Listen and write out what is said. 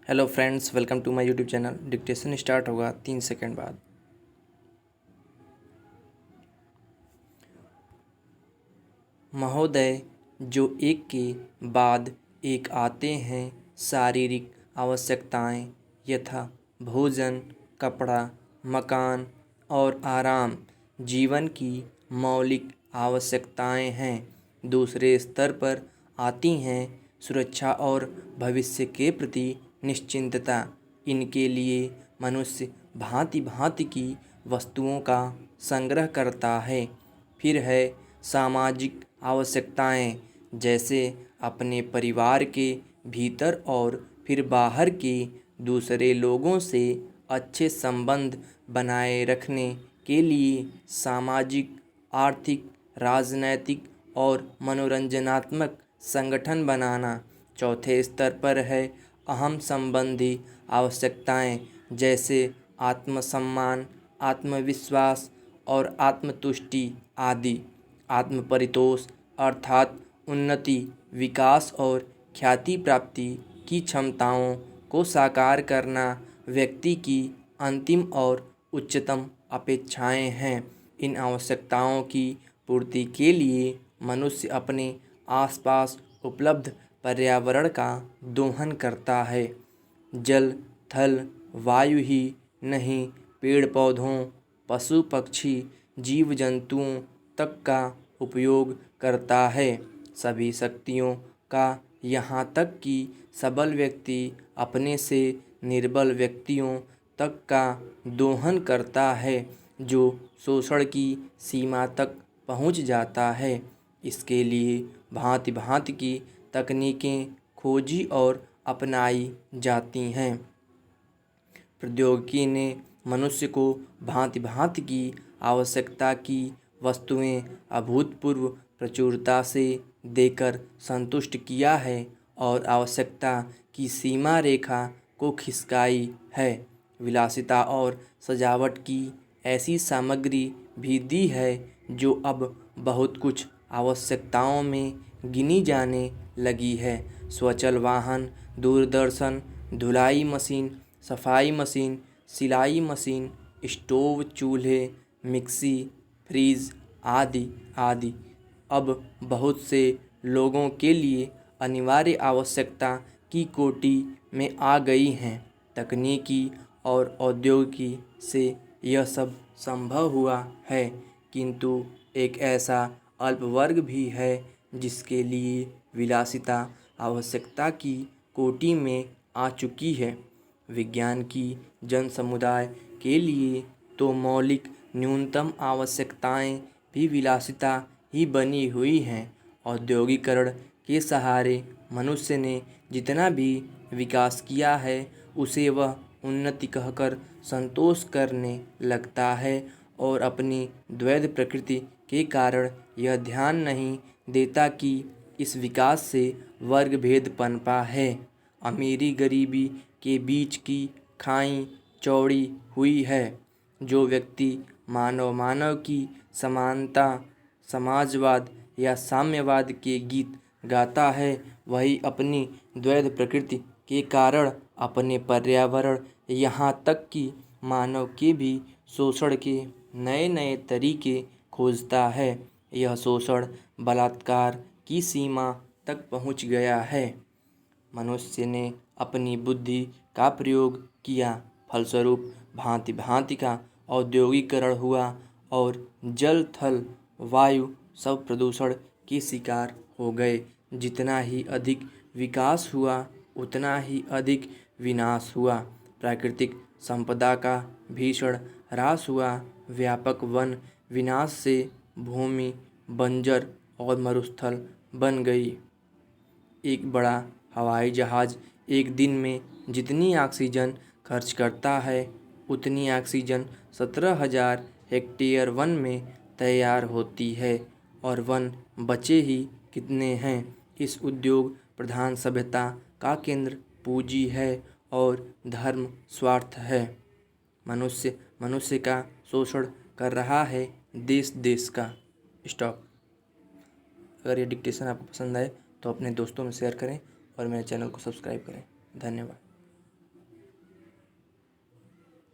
Hello friends, welcome to my YouTube channel. Dictation start होगा 3 second बाद। महोदय, जो एक के बाद एक आते हैं, शारीरिक आवश्यकताएं यथा भोजन, कपड़ा, मकान और आराम जीवन की मौलिक आवश्यकताएं हैं। दूसरे स्तर पर आती हैं सुरक्षा और भविष्य के प्रति निश्चिंतता। इनके लिए मनुष्य भांति भांति की वस्तुओं का संग्रह करता है। फिर है सामाजिक आवश्यकताएं, जैसे अपने परिवार के भीतर और फिर बाहर के दूसरे लोगों से अच्छे संबंध बनाए रखने के लिए सामाजिक, आर्थिक, राजनैतिक और मनोरंजनात्मक संगठन बनाना। चौथे स्तर पर है अहम संबंधी आवश्यकताएं, जैसे आत्मसम्मान, आत्मविश्वास और आत्मतुष्टि आदि। आत्मपरितोष अर्थात उन्नति, विकास और ख्याति प्राप्ति की क्षमताओं को साकार करना व्यक्ति की अंतिम और उच्चतम अपेक्षाएं हैं। इन आवश्यकताओं की पूर्ति के लिए मनुष्य अपने आसपास उपलब्ध पर्यावरण का दोहन करता है। जल, थल, वायु ही नहीं, पेड़ पौधों, पशु पक्षी, जीव जंतुओं तक का उपयोग करता है। सभी शक्तियों का, यहाँ तक कि सबल व्यक्ति अपने से निर्बल व्यक्तियों तक का दोहन करता है, जो शोषण की सीमा तक पहुँच जाता है। इसके लिए भांति भांति की तकनीकें खोजी और अपनाई जाती हैं। प्रौद्योगिकी ने मनुष्य को भांति भांति की आवश्यकता की वस्तुएं अभूतपूर्व प्रचुरता से देकर संतुष्ट किया है और आवश्यकता की सीमा रेखा को खिसकाई है। विलासिता और सजावट की ऐसी सामग्री भी दी है जो अब बहुत कुछ आवश्यकताओं में गिनी जाने लगी है। स्वचल वाहन, दूरदर्शन, धुलाई मशीन, सफाई मशीन, सिलाई मशीन, स्टोव, चूल्हे, मिक्सी, फ्रीज आदि आदि अब बहुत से लोगों के लिए अनिवार्य आवश्यकता की कोटि में आ गई हैं। तकनीकी और औद्योगिकी से यह सब संभव हुआ है, किंतु एक ऐसा अल्प वर्ग भी है जिसके लिए विलासिता आवश्यकता की कोटि में आ चुकी है। विज्ञान की जन समुदाय के लिए तो मौलिक न्यूनतम आवश्यकताएं भी विलासिता ही बनी हुई हैं। औद्योगिकरण के सहारे मनुष्य ने जितना भी विकास किया है, उसे वह उन्नति कहकर संतोष करने लगता है और अपनी द्वैध प्रकृति के कारण यह ध्यान नहीं देता कि इस विकास से वर्ग भेद पनपा है। अमीरी गरीबी के बीच की खाई चौड़ी हुई है। जो व्यक्ति मानव मानव की समानता, समाजवाद या साम्यवाद के गीत गाता है, वही अपनी द्वैध प्रकृति के कारण अपने पर्यावरण, यहाँ तक कि मानव के भी शोषण के नए नए तरीके खोजता है। यह शोषण बलात्कार की सीमा तक पहुँच गया है। मनुष्य ने अपनी बुद्धि का प्रयोग किया, फलस्वरूप भांति भांति का औद्योगिकरण हुआ और जल, थल, वायु सब प्रदूषण के शिकार हो गए। जितना ही अधिक विकास हुआ, उतना ही अधिक विनाश हुआ। प्राकृतिक संपदा का भीषण ह्रास हुआ। व्यापक वन विनाश से भूमि बंजर और मरुस्थल बन गई। एक बड़ा हवाई जहाज़ एक दिन में जितनी ऑक्सीजन खर्च करता है, उतनी ऑक्सीजन 17,000 हेक्टेयर वन में तैयार होती है, और वन बचे ही कितने हैं। इस उद्योग प्रधान सभ्यता का केंद्र पूंजी है और धर्म स्वार्थ है। मनुष्य मनुष्य का शोषण कर रहा है, देश देश का। स्टॉप। अगर ये डिक्टेशन आपको पसंद आए तो अपने दोस्तों में शेयर करें और मेरे चैनल को सब्सक्राइब करें। धन्यवाद।